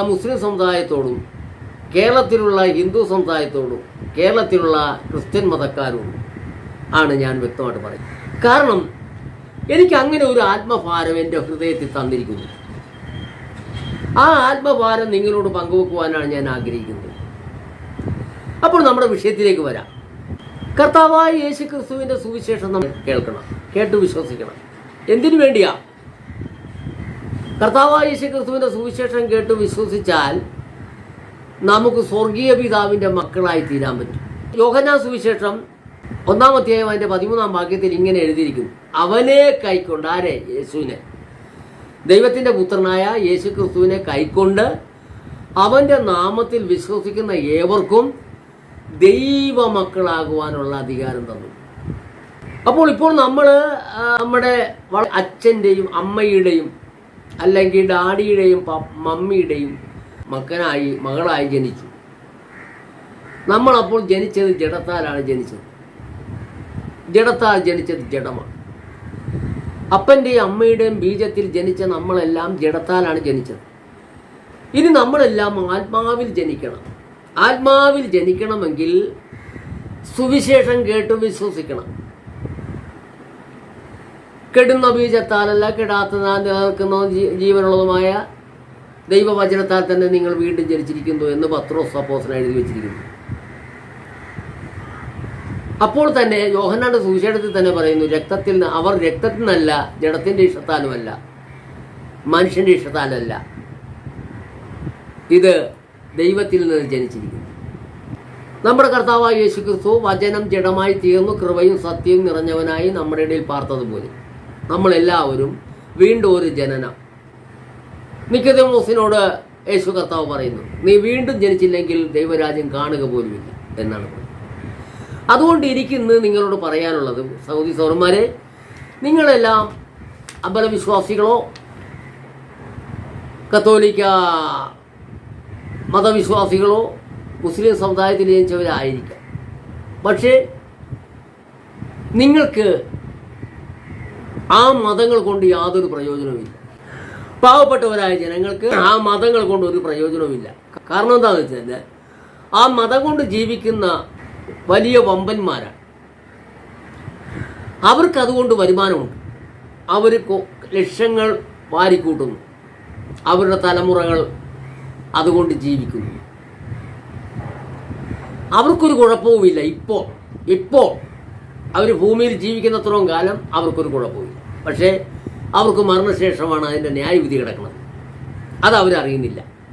മുസ്ലിം സമുദായത്തോടും കേരളത്തിലുള്ള ഹിന്ദു സമുദായത്തോടും കേരളത്തിലുള്ള ക്രിസ്ത്യൻ മതക്കാരോടും ആണ് ഞാൻ വ്യക്തമായിട്ട് പറയുന്നത്. കാരണം എനിക്ക് അങ്ങനെ ഒരു ആത്മഭാരം എൻ്റെ ഹൃദയത്തിൽ തന്നിരിക്കുന്നു. ആ ആത്മഭാരം നിങ്ങളോട് പങ്കുവെക്കുവാനാണ് ഞാൻ ആഗ്രഹിക്കുന്നത്. അപ്പോൾ നമ്മുടെ വിഷയത്തിലേക്ക് വരാം. കർത്താവായ യേശു ക്രിസ്തുവിൻ്റെ സുവിശേഷം നമ്മൾ കേൾക്കണം, കേട്ട് വിശ്വസിക്കണം. എന്തിനു വേണ്ടിയാ? കർത്താവായ യേശു ക്രിസ്തുവിൻ്റെ സുവിശേഷം കേട്ട് വിശ്വസിച്ചാൽ നമുക്ക് സ്വർഗീയ പിതാവിൻ്റെ മക്കളായി തീരാൻ പറ്റും. യോഹന്നാൻ സുവിശേഷം 1-ാം അധ്യായം അതിൻ്റെ 13-ാം വാക്യത്തിൽ ഇങ്ങനെ എഴുതിയിരിക്കുന്നു: അവനെ കൈക്കൊണ്ട്, ആരെ? യേശുവിനെ, ദൈവത്തിൻ്റെ പുത്രനായ യേശു ക്രിസ്തുവിനെ കൈക്കൊണ്ട് അവൻ്റെ നാമത്തിൽ വിശ്വസിക്കുന്ന ഏവർക്കും ദൈവമക്കളാകുവാനുള്ള അധികാരം തന്നു. അപ്പോൾ ഇപ്പോൾ നമ്മൾ നമ്മുടെ അച്ഛൻ്റെയും അമ്മയുടെയും അല്ലെങ്കിൽ ഡാഡിയുടെയും മമ്മിയുടെയും മകളായി ജനിച്ചു. നമ്മളപ്പോൾ ജനിച്ചത് ജഡത്താലാണ് ജനിച്ചത്. ജഡത്താൽ ജനിച്ചത് ജഡമാണ്. അപ്പൻ്റെയും അമ്മയുടെയും ബീജത്തിൽ ജനിച്ച നമ്മളെല്ലാം ജഡത്താലാണ് ജനിച്ചത്. ഇനി നമ്മളെല്ലാം ആത്മാവിൽ ജനിക്കണം. ആത്മാവിൽ ജനിക്കണമെങ്കിൽ സുവിശേഷം കേട്ട് വിശ്വസിക്കണം. കെടുന്ന ബീജത്താലല്ല, കെടാത്തതാൽ നിലനിൽക്കുന്ന ജീവനുള്ളതുമായ ദൈവവചനത്താൽ തന്നെ നിങ്ങൾ വീണ്ടും ജനിച്ചിരിക്കുന്നു എന്ന് പത്രോസ് അപ്പോസ്തലൻ എഴുതി വെച്ചിരിക്കുന്നു. അപ്പോൾ തന്നെ യോഹന്നാന്റെ സുവിശേഷത്തിൽ തന്നെ പറയുന്നു, അവർ രക്തത്തിൽ നിന്നല്ല, ജഡത്തിൻ്റെ ഇഷ്ടത്താലുമല്ല, മനുഷ്യൻ്റെ ഇഷ്ടത്താലല്ല, ഇത് ദൈവത്തിൽ നിന്ന് ജനിച്ചിരിക്കുന്നു. നമ്മുടെ കർത്താവായ യേശു ക്രിസ്തു വചനം ജഡമായി തീർന്നു കൃപയും സത്യവും നിറഞ്ഞവനായി നമ്മുടെ ഇടയിൽ പാർത്തതുപോലെ നമ്മളെല്ലാവരും വീണ്ടും ഒരു ജനനം. നിക്കോദെമോസിനോട് യേശു കർത്താവ് പറയുന്നു, നീ വീണ്ടും ജനിച്ചില്ലെങ്കിൽ ദൈവരാജ്യം കാണുക പോലുമില്ല എന്നാണ് പറയുന്നത്. അതുകൊണ്ട് എനിക്കിന്ന് നിങ്ങളോട് പറയാനുള്ളത്, സഹോദരന്മാരെ, നിങ്ങളെല്ലാം അമ്പലവിശ്വാസികളോ കത്തോലിക്ക മതവിശ്വാസികളോ മുസ്ലിം സമുദായത്തിൽ ജനിച്ചവരായിരിക്കാം. പക്ഷേ നിങ്ങൾക്ക് ആ മതങ്ങൾ കൊണ്ട് യാതൊരു പ്രയോജനവുമില്ല. പാവപ്പെട്ടവരായ ജനങ്ങൾക്ക് ആ മതങ്ങൾ കൊണ്ട് ഒരു പ്രയോജനവുമില്ല. കാരണം എന്താണെന്ന് വെച്ചാൽ ആ മതം കൊണ്ട് ജീവിക്കുന്ന വലിയ വമ്പന്മാരാണ്. അവർക്ക് അതുകൊണ്ട് വരുമാനമുണ്ട്. അവർ ലക്ഷങ്ങൾ വാരിക്കൂട്ടുന്നു. അവരുടെ തലമുറകൾ അതുകൊണ്ട് ജീവിക്കുന്നു. അവർക്കൊരു കുഴപ്പവുമില്ല. ഇപ്പോൾ അവർ ഭൂമിയിൽ ജീവിക്കുന്നത്രയും കാലം അവർക്കൊരു കുഴപ്പമില്ല. പക്ഷേ അവർക്ക് മരണശേഷമാണ് അതിൻ്റെ ന്യായവിധി കിടക്കുന്നത്. അതവരറിയുന്നില്ല.